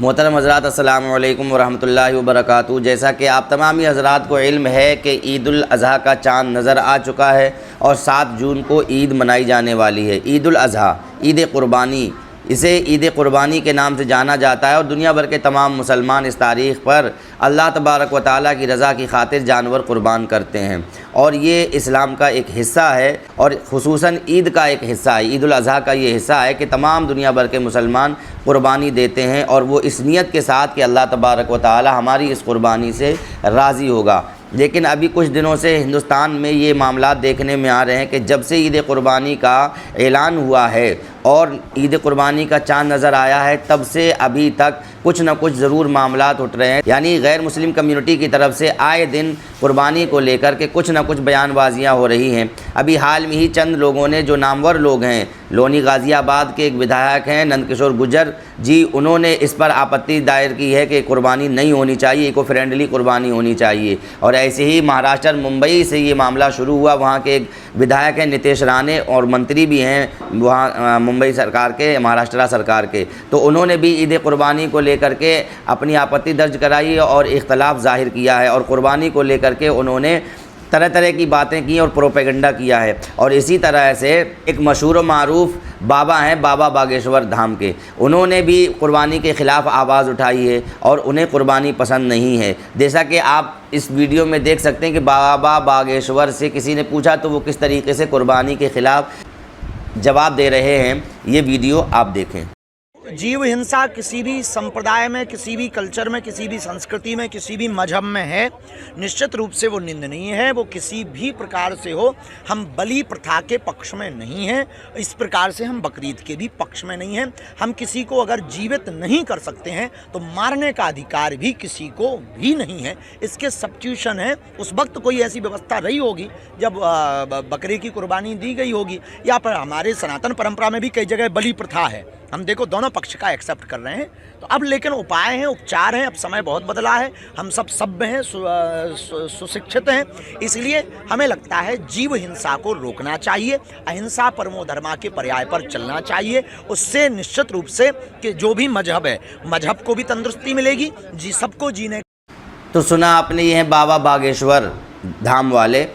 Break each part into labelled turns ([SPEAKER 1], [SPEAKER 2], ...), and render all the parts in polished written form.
[SPEAKER 1] محترم حضرات، السلام علیکم ورحمۃ اللہ وبرکاتہ۔ جیسا کہ آپ تمامی حضرات کو علم ہے کہ عید الاضحیٰ کا چاند نظر آ چکا ہے اور 7 جون کو عید منائی جانے والی ہے۔ عید الاضحیٰ، عید قربانی، اسے عید قربانی کے نام سے جانا جاتا ہے اور دنیا بھر کے تمام مسلمان اس تاریخ پر اللہ تبارک و تعالیٰ کی رضا کی خاطر جانور قربان کرتے ہیں، اور یہ اسلام کا ایک حصہ ہے اور خصوصاً عید کا ایک حصہ ہے۔ عید الاضحیٰ کا یہ حصہ ہے کہ تمام دنیا بھر کے مسلمان قربانی دیتے ہیں، اور وہ اس نیت کے ساتھ کہ اللہ تبارک و تعالیٰ ہماری اس قربانی سے راضی ہوگا۔ لیکن ابھی کچھ دنوں سے ہندوستان میں یہ معاملات دیکھنے میں آ رہے ہیں کہ جب سے عید قربانی کا اعلان ہوا ہے اور عید قربانی کا چاند نظر آیا ہے، تب سے ابھی تک کچھ نہ کچھ ضرور معاملات اٹھ رہے ہیں، یعنی غیر مسلم کمیونٹی کی طرف سے آئے دن قربانی کو لے کر کے کچھ نہ کچھ بیان بازیاں ہو رہی ہیں۔ ابھی حال میں ہی چند لوگوں نے، جو نامور لوگ ہیں، لونی غازی آباد کے ایک ودھایک ہیں نند کشور گجر جی، انہوں نے اس پر آپتی دائر کی ہے کہ قربانی نہیں ہونی چاہیے، ایکو فرینڈلی قربانی ہونی چاہیے۔ اور ایسے ہی مہاراشٹر ممبئی سے یہ معاملہ شروع ہوا، وہاں کے ایک ودھایک ہیں نتیش رانے، اور منتری بھی ہیں وہاں ممبئی سرکار کے، مہاراشٹر سرکار کے، تو انہوں نے بھی عید قربانی کو لے کر کے اپنی آپتی درج کرائی اور اختلاف ظاہر کیا ہے، اور قربانی کو لے کر کے انہوں نے طرح طرح کی باتیں کی اور پروپیگنڈا کیا ہے۔ اور اسی طرح سے ایک مشہور و معروف بابا ہیں، بابا باگیشور دھام کے، انہوں نے بھی قربانی کے خلاف آواز اٹھائی ہے اور انہیں قربانی پسند نہیں ہے۔ جیسا کہ آپ اس ویڈیو میں دیکھ سکتے ہیں کہ بابا باگیشور سے کسی نے پوچھا تو وہ کس طریقے سے قربانی کے خلاف جواب دے رہے ہیں، یہ ویڈیو آپ دیکھیں۔
[SPEAKER 2] जीव हिंसा किसी भी संप्रदाय में, किसी भी कल्चर में, किसी भी संस्कृति में, किसी भी मजहब में है, निश्चित रूप से वो निंदनीय है। वो किसी भी प्रकार से हो, हम बलि प्रथा के पक्ष में नहीं हैं, इस प्रकार से हम बकरीद के भी पक्ष में नहीं हैं। हम किसी को अगर जीवित नहीं कर सकते हैं तो मारने का अधिकार भी किसी को भी नहीं है। इसके सब्स्टिट्यूशन है, उस वक्त कोई ऐसी व्यवस्था रही होगी जब बकरे की कुर्बानी दी गई होगी, या पर हमारे सनातन परंपरा में भी कई जगह बलि प्रथा है। हम देखो दोनों पक्ष का एक्सेप्ट कर रहे हैं। तो अब लेकिन उपाय हैं, उपचार हैं। अब समय बहुत बदला है, हम सब सभ्य हैं, सुशिक्षित हैं, इसलिए हमें लगता है जीव हिंसा को रोकना चाहिए, अहिंसा परमो धर्मा के पर्याय पर चलना चाहिए। उससे निश्चित रूप से कि जो भी मजहब है, मजहब को भी तंदुरुस्ती मिलेगी, जी सबको जीने।
[SPEAKER 1] तो सुना आपने, ये हैं बाबा बागेश्वर धाम वाले,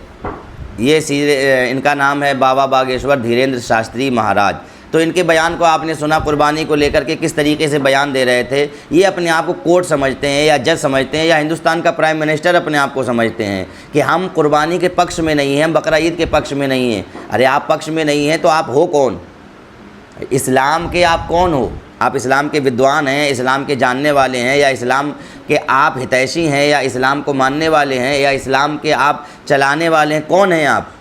[SPEAKER 1] ये इनका नाम है बाबा बागेश्वर धीरेन्द्र शास्त्री महाराज। तो इनके बयान को आपने सुना, कुर्बानी को लेकर के किस तरीके से बयान दे रहे थे। ये अपने आप को कोर्ट समझते हैं या जज समझते हैं या हिंदुस्तान का प्राइम मिनिस्टर अपने आप को समझते हैं कि हम कुर्बानी के पक्ष में नहीं हैं, हम बकरा ईद के पक्ष में नहीं हैं। अरे आप पक्ष में नहीं हैं तो आप हो कौन? इस्लाम के आप कौन हो? आप इस्लाम के विद्वान हैं, इस्लाम के जानने वाले हैं, या इस्लाम के आप हितैषी हैं, या इस्लाम को मानने वाले हैं, या इस्लाम के आप चलाने वाले हैं? कौन हैं आप?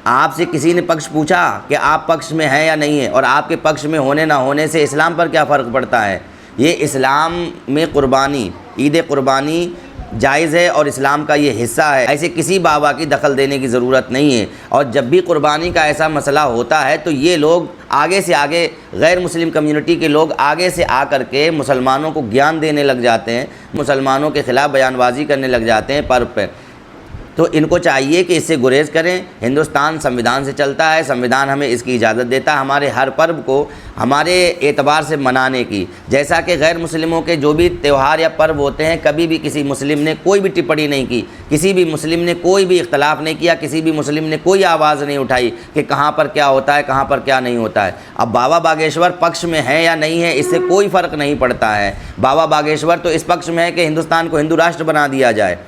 [SPEAKER 1] आपसे किसी ने पक्ष पूछा कि आप पक्ष में हैं या नहीं है? और आपके पक्ष में होने ना होने से इस्लाम पर क्या फ़र्क पड़ता है? ये इस्लाम में कुर्बानी, ईद कुर्बानी जायज़ है और इस्लाम का ये हिस्सा है। ऐसे किसी बाबा की दखल देने की ज़रूरत नहीं है। और जब भी कुर्बानी का ऐसा मसला होता है तो ये लोग आगे से आगे, गैर मुस्लिम कम्युनिटी के लोग आगे से आकर के मुसलमानों को ज्ञान देने लग जाते हैं, मुसलमानों के ख़िलाफ़ बयानबाजी करने लग जाते हैं पर्व पर। तो इनको चाहिए कि इससे गुरेज करें। हिंदुस्तान संविधान से चलता है, संविधान हमें इसकी इजाज़त देता है हमारे हर पर्व को हमारे एतबार से मनाने की। जैसा कि गैर मुस्लिमों के जो भी त्यौहार या पर्व होते हैं, कभी भी किसी मुस्लिम ने कोई भी टिप्पणी नहीं की, किसी भी मुस्लिम ने कोई भी इख्तलाफ नहीं किया, किसी भी मुस्लिम ने कोई आवाज़ नहीं उठाई कि कहाँ पर क्या होता है, कहाँ पर क्या नहीं होता है। अब बाबा बागेश्वर पक्ष में है या नहीं है, इससे कोई फ़र्क नहीं पड़ता है। बाबा बागेश्वर तो इस पक्ष में है कि हिंदुस्तान को हिंदू राष्ट्र बना दिया जाए,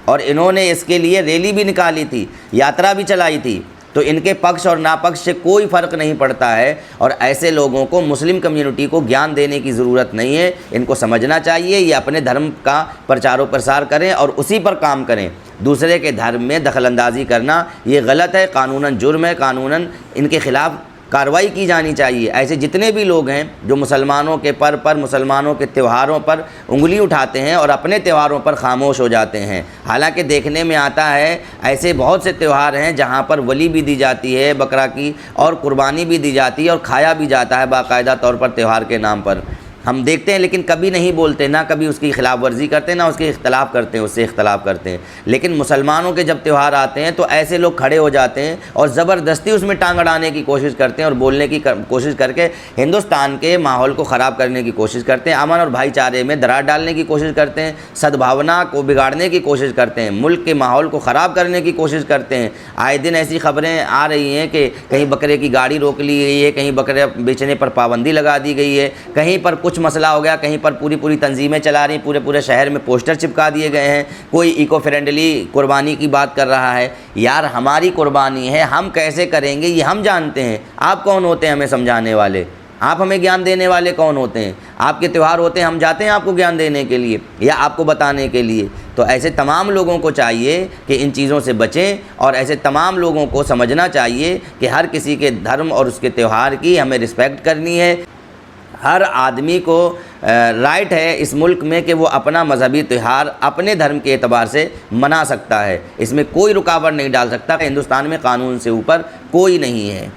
[SPEAKER 1] और इन्होंने इसके लिए रैली भी निकाली थी, यात्रा भी चलाई थी। तो इनके पक्ष और नापक्ष से कोई फ़र्क नहीं पड़ता है, और ऐसे लोगों को, मुस्लिम कम्युनिटी को ज्ञान देने की ज़रूरत नहीं है। इनको समझना चाहिए ये अपने धर्म का प्रचार प्रसार करें और उसी पर काम करें। दूसरे के धर्म में दखलंदाजी करना ये गलत है, कानूनन जुर्म है, कानूनन इनके ख़िलाफ़ कार्रवाई की जानी चाहिए। ऐसे जितने भी लोग हैं जो मुसलमानों के पर्व पर, मुसलमानों के त्योहारों पर उंगली उठाते हैं और अपने त्योहारों पर खामोश हो जाते हैं। हालांकि देखने में आता है ऐसे बहुत से त्यौहार हैं जहां पर वली भी दी जाती है बकरा की, और कुर्बानी भी दी जाती है और खाया भी जाता है बाकायदा तौर पर त्यौहार के नाम पर। ہم دیکھتے ہیں لیکن کبھی نہیں بولتے، نہ کبھی اس کی خلاف ورزی کرتے ہیں، نہ اس کے اختلاف کرتے ہیں، اس سے اختلاف کرتے ہیں۔ لیکن مسلمانوں کے جب تہوار آتے ہیں تو ایسے لوگ کھڑے ہو جاتے ہیں اور زبردستی اس میں ٹانگ اڑانے کی کوشش کرتے ہیں اور بولنے کی کوشش کر کے ہندوستان کے ماحول کو خراب کرنے کی کوشش کرتے ہیں، امن اور بھائی چارے میں دراڑ ڈالنے کی کوشش کرتے ہیں، سدبھاونا کو بگاڑنے کی کوشش کرتے ہیں، ملک کے ماحول کو خراب کرنے کی کوشش کرتے ہیں۔ آئے دن ایسی خبریں آ رہی ہیں کہ کہیں بکرے کی گاڑی روک لی گئی ہے، کہیں بکرے بیچنے پر پابندی لگا دی گئی ہے، کہیں پر کچھ مسئلہ ہو گیا، کہیں پر پوری تنظیمیں چلا رہی ہیں، پورے شہر میں پوسٹر چپکا دیے گئے ہیں، کوئی ایکو فرینڈلی قربانی کی بات کر رہا ہے۔ یار ہماری قربانی ہے، ہم کیسے کریں گے یہ ہم جانتے ہیں، آپ کون ہوتے ہیں ہمیں سمجھانے والے؟ آپ ہمیں گیان دینے والے کون ہوتے ہیں؟ آپ کے تہوار ہوتے ہیں، ہم جاتے ہیں آپ کو گیان دینے کے لیے یا آپ کو بتانے کے لیے؟ تو ایسے تمام لوگوں کو چاہیے کہ ان چیزوں سے بچیں، اور ایسے تمام لوگوں کو سمجھنا چاہیے کہ ہر کسی کے دھرم اور اس کے تہوار کی ہمیں رسپیکٹ کرنی ہے۔ ہر آدمی کو رائٹ ہے اس ملک میں کہ وہ اپنا مذہبی تہوار اپنے دھرم کے اعتبار سے منا سکتا ہے، اس میں کوئی رکاوٹ نہیں ڈال سکتا۔ ہندوستان میں قانون سے اوپر کوئی نہیں ہے۔